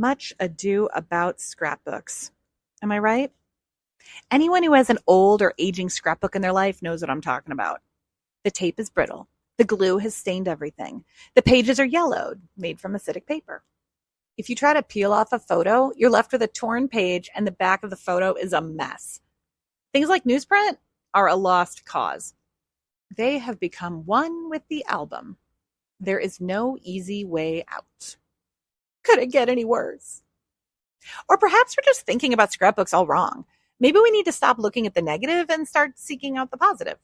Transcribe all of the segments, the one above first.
Much ado about scrapbooks. Am I right? Anyone who has an old or aging scrapbook in their life knows what I'm talking about. The tape is brittle. The glue has stained everything. The pages are yellowed, made from acidic paper. If you try to peel off a photo, you're left with a torn page and the back of the photo is a mess. Things like newsprint are a lost cause. They have become one with the album. There is no easy way out. Could it get any worse? Or perhaps we're just thinking about scrapbooks all wrong. Maybe we need to stop looking at the negative and start seeking out the positive.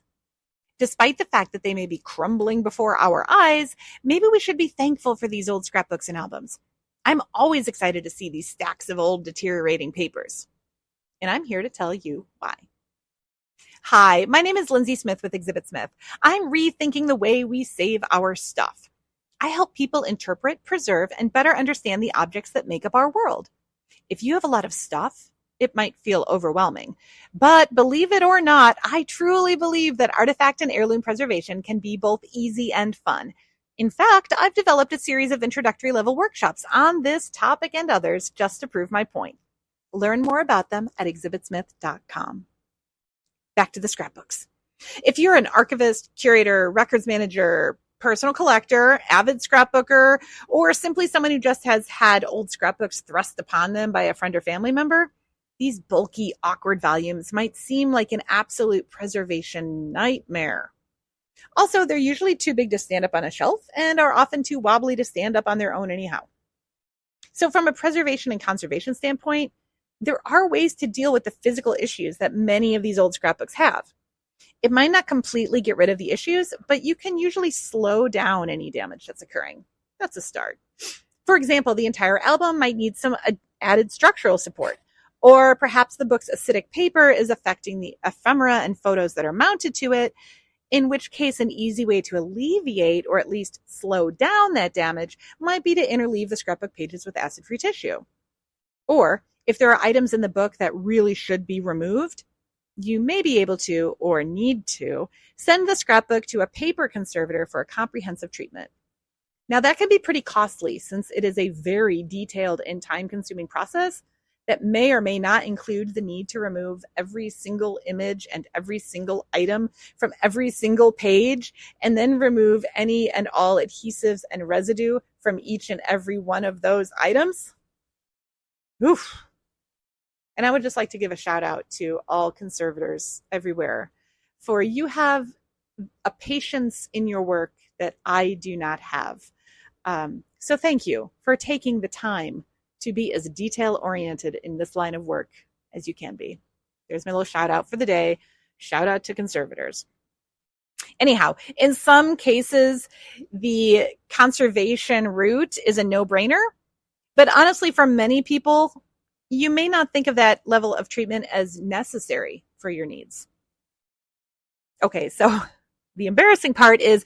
Despite the fact that they may be crumbling before our eyes, maybe we should be thankful for these old scrapbooks and albums. I'm always excited to see these stacks of old deteriorating papers. And I'm here to tell you why. Hi, my name is Lindsay Smith with Exhibit Smith. I'm rethinking the way we save our stuff. I help people interpret, preserve, and better understand the objects that make up our world. If you have a lot of stuff, it might feel overwhelming. But believe it or not, I truly believe that artifact and heirloom preservation can be both easy and fun. In fact, I've developed a series of introductory level workshops on this topic and others just to prove my point. Learn more about them at exhibitsmith.com. Back to the scrapbooks. If you're an archivist, curator, records manager, personal collector, avid scrapbooker, or simply someone who just has had old scrapbooks thrust upon them by a friend or family member, these bulky, awkward volumes might seem like an absolute preservation nightmare. Also, they're usually too big to stand up on a shelf and are often too wobbly to stand up on their own anyhow. So from a preservation and conservation standpoint, there are ways to deal with the physical issues that many of these old scrapbooks have. It might not completely get rid of the issues, but you can usually slow down any damage that's occurring. That's a start. For example, the entire album might need some added structural support, or perhaps the book's acidic paper is affecting the ephemera and photos that are mounted to it, in which case an easy way to alleviate or at least slow down that damage might be to interleave the scrapbook pages with acid-free tissue. Or if there are items in the book that really should be removed, you may be able to, or need to, send the scrapbook to a paper conservator for a comprehensive treatment. Now that can be pretty costly since it is a very detailed and time-consuming process that may or may not include the need to remove every single image and every single item from every single page, and then remove any and all adhesives and residue from each and every one of those items. Oof. And I would just like to give a shout out to all conservators everywhere, for you have a patience in your work that I do not have. So thank you for taking the time to be as detail-oriented in this line of work as you can be. There's my little shout out for the day. Shout out to conservators. Anyhow, in some cases, the conservation route is a no-brainer, but honestly, for many people, you may not think of that level of treatment as necessary for your needs. Okay, so the embarrassing part is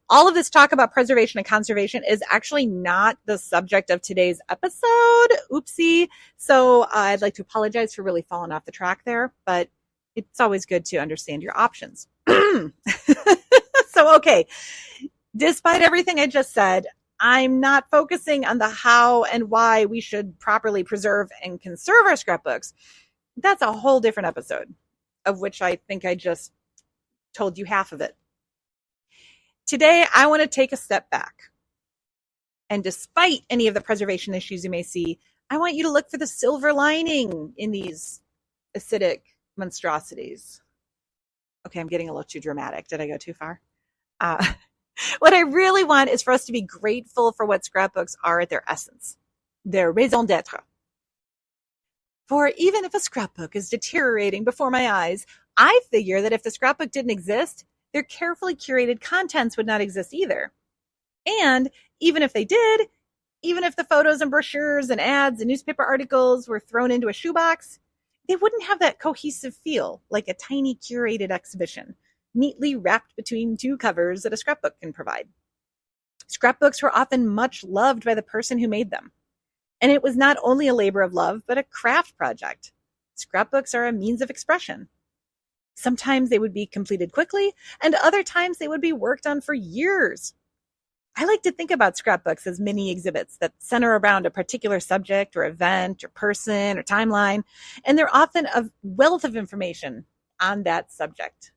all of this talk about preservation and conservation is actually not the subject of today's episode. Oopsie. So I'd like to apologize for really falling off the track there, but it's always good to understand your options. So, okay, despite everything I just said, I'm not focusing on the how and why we should properly preserve and conserve our scrapbooks. That's a whole different episode, of which I think I just told you half of it. Today, I want to take a step back. And despite any of the preservation issues you may see, I want you to look for the silver lining in these acidic monstrosities. Okay, I'm getting a little too dramatic. Did I go too far? What I really want is for us to be grateful for what scrapbooks are at their essence, their raison d'être. For even if a scrapbook is deteriorating before my eyes, I figure that if the scrapbook didn't exist, their carefully curated contents would not exist either. And even if they did, even if the photos and brochures and ads and newspaper articles were thrown into a shoebox, they wouldn't have that cohesive feel like a tiny curated exhibition, neatly wrapped between two covers that a scrapbook can provide. Scrapbooks were often much loved by the person who made them. And it was not only a labor of love, but a craft project. Scrapbooks are a means of expression. Sometimes they would be completed quickly, and other times they would be worked on for years. I like to think about scrapbooks as mini exhibits that center around a particular subject or event or person or timeline, and they're often a wealth of information on that subject.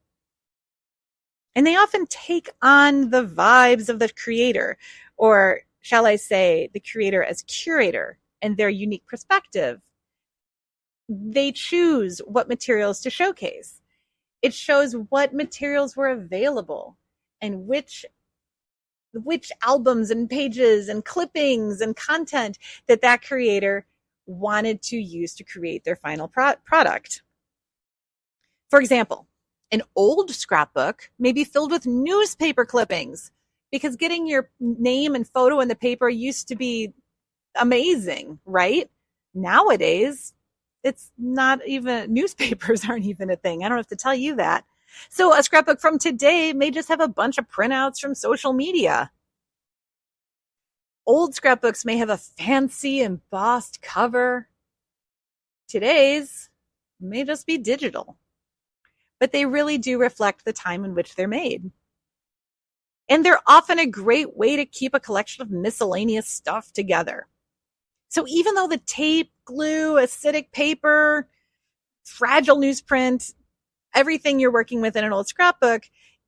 And they often take on the vibes of the creator, or shall I say, the creator as curator and their unique perspective. They choose what materials to showcase. It shows what materials were available and which albums and pages and clippings and content that creator wanted to use to create their final product. For example, an old scrapbook may be filled with newspaper clippings because getting your name and photo in the paper used to be amazing, right? Nowadays, it's not even, newspapers aren't even a thing. I don't have to tell you that. So a scrapbook from today may just have a bunch of printouts from social media. Old scrapbooks may have a fancy embossed cover. Today's may just be digital. But they really do reflect the time in which they're made. And they're often a great way to keep a collection of miscellaneous stuff together. So even though the tape, glue, acidic paper, fragile newsprint, everything you're working with in an old scrapbook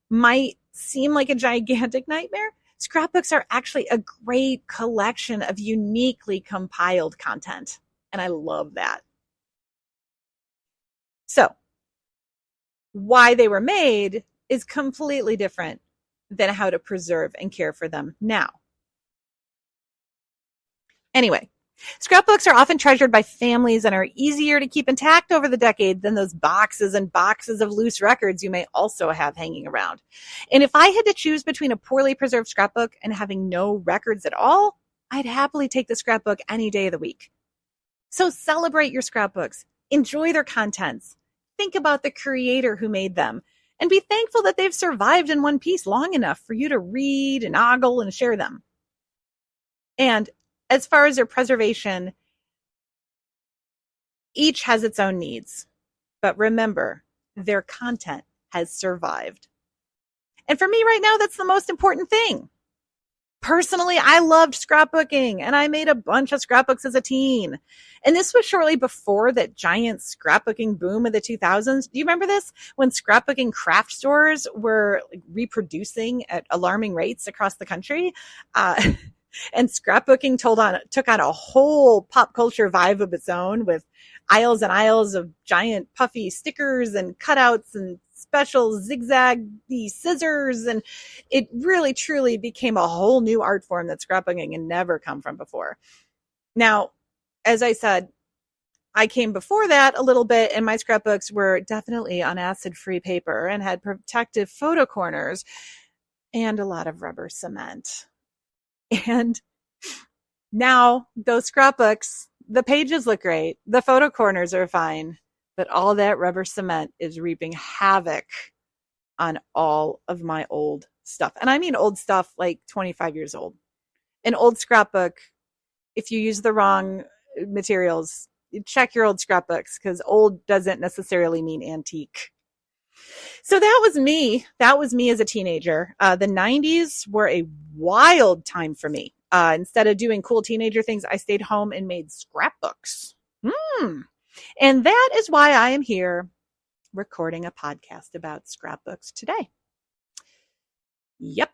might seem like a gigantic nightmare, scrapbooks are actually a great collection of uniquely compiled content. And I love that. So, why they were made is completely different than how to preserve and care for them now. Anyway, scrapbooks are often treasured by families and are easier to keep intact over the decades than those boxes and boxes of loose records you may also have hanging around. And if I had to choose between a poorly preserved scrapbook and having no records at all, I'd happily take the scrapbook any day of the week. So celebrate your scrapbooks, enjoy their contents, think about the creator who made them, and be thankful that they've survived in one piece long enough for you to read and ogle and share them. And as far as their preservation, each has its own needs. But remember, their content has survived. And for me right now, that's the most important thing. Personally, I loved scrapbooking, and I made a bunch of scrapbooks as a teen. And this was shortly before that giant scrapbooking boom of the 2000s. Do you remember this? When scrapbooking craft stores were reproducing at alarming rates across the country. And scrapbooking took on a whole pop culture vibe of its own, with aisles and aisles of giant puffy stickers and cutouts and special zigzag scissors. And it really truly became a whole new art form that scrapbooking had never come from before. Now, as I said, I came before that a little bit, and my scrapbooks were definitely on acid-free paper and had protective photo corners and a lot of rubber cement. And now those scrapbooks, the pages look great. The photo corners are fine, but all that rubber cement is reaping havoc on all of my old stuff. And I mean old stuff like 25 years old. An old scrapbook, if you use the wrong materials, check your old scrapbooks, because old doesn't necessarily mean antique. So that was me. That was me as a teenager. The 90s were a wild time for me. Instead of doing cool teenager things, I stayed home and made scrapbooks. And that is why I am here recording a podcast about scrapbooks today. Yep.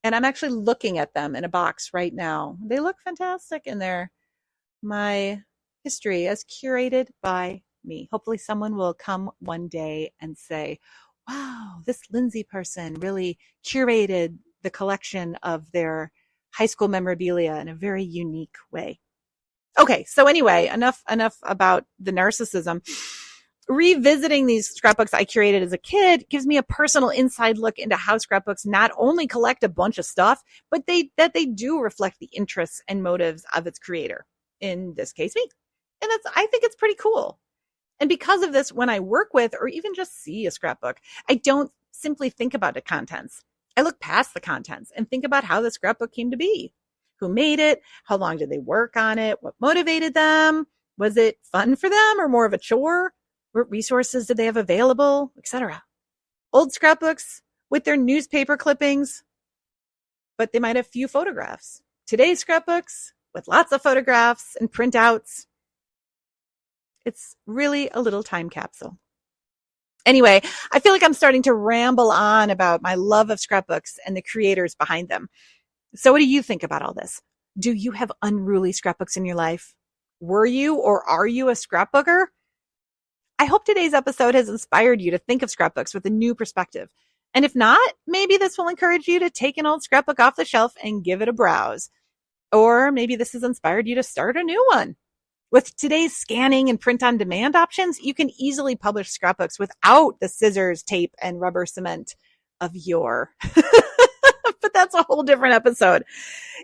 And I'm actually looking at them in a box right now. They look fantastic, and they're my history as curated by me. Hopefully someone will come one day and say, wow, this Lindsay person really curated the collection of their high school memorabilia in a very unique way. Okay, so anyway, enough about the narcissism. Revisiting these scrapbooks I curated as a kid gives me a personal inside look into how scrapbooks not only collect a bunch of stuff, but that they do reflect the interests and motives of its creator, in this case me. And I think it's pretty cool. And because of this, when I work with or even just see a scrapbook, I don't simply think about the contents. I look past the contents and think about how the scrapbook came to be. Who made it? How long did they work on it? What motivated them? Was it fun for them or more of a chore? What resources did they have available, etc.? Old scrapbooks with their newspaper clippings, but they might have few photographs. Today's scrapbooks with lots of photographs and printouts. It's really a little time capsule. Anyway, I feel like I'm starting to ramble on about my love of scrapbooks and the creators behind them. So what do you think about all this? Do you have unruly scrapbooks in your life? Were you or are you a scrapbooker? I hope today's episode has inspired you to think of scrapbooks with a new perspective. And if not, maybe this will encourage you to take an old scrapbook off the shelf and give it a browse. Or maybe this has inspired you to start a new one. With today's scanning and print on demand options, you can easily publish scrapbooks without the scissors, tape, and rubber cement of yore. But that's a whole different episode.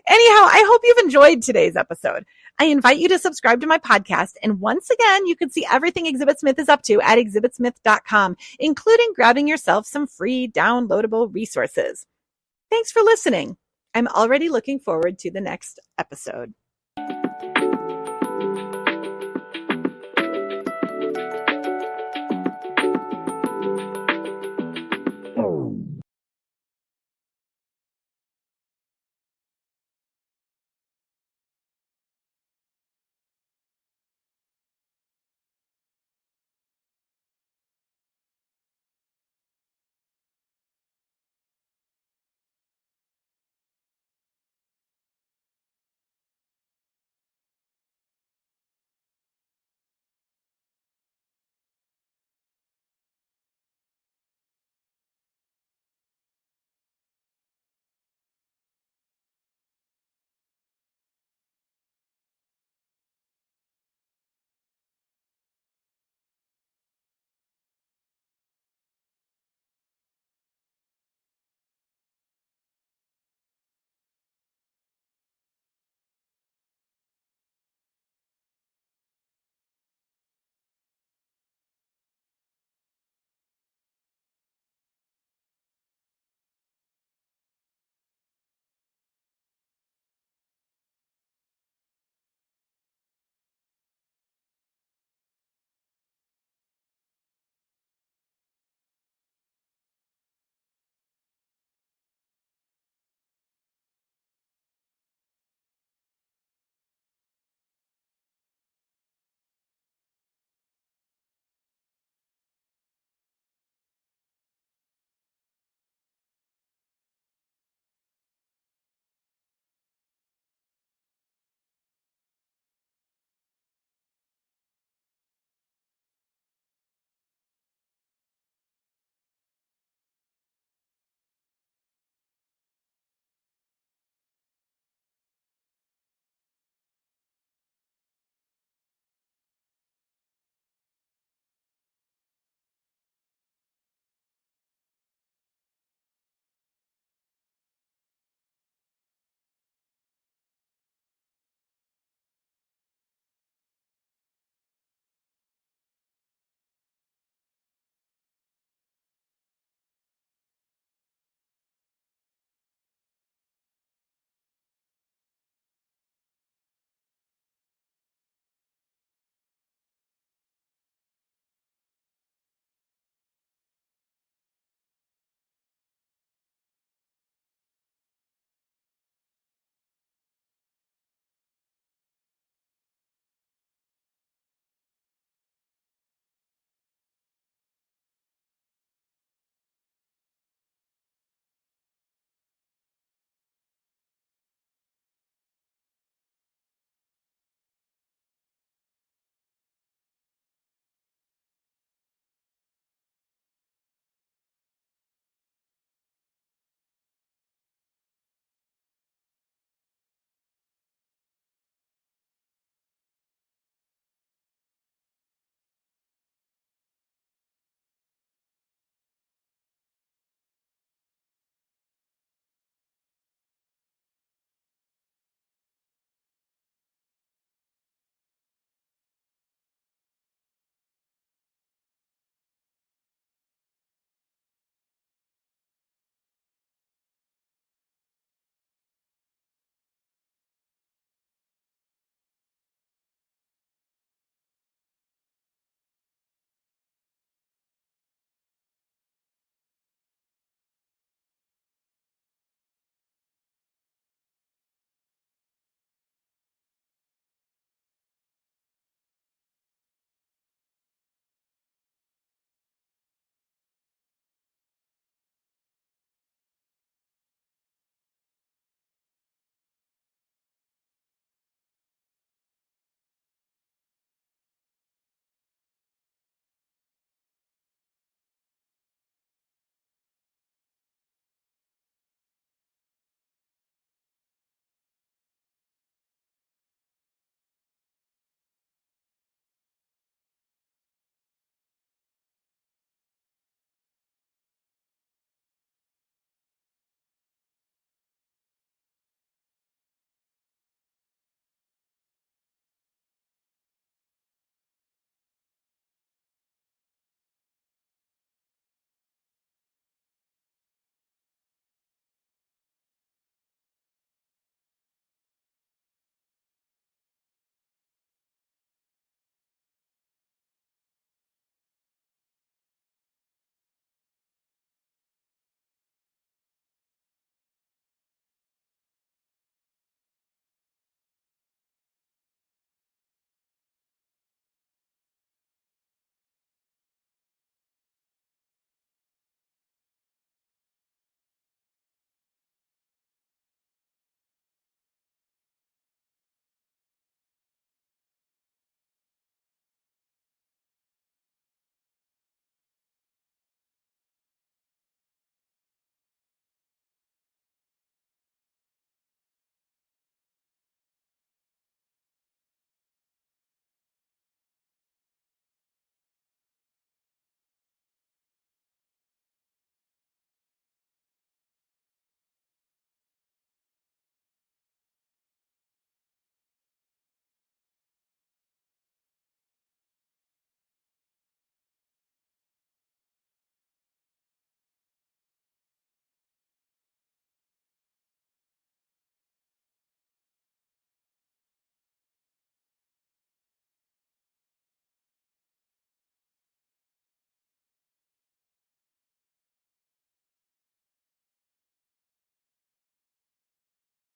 Anyhow, I hope you've enjoyed today's episode. I invite you to subscribe to my podcast. And once again, you can see everything Exhibit Smith is up to at exhibitsmith.com, including grabbing yourself some free downloadable resources. Thanks for listening. I'm already looking forward to the next episode.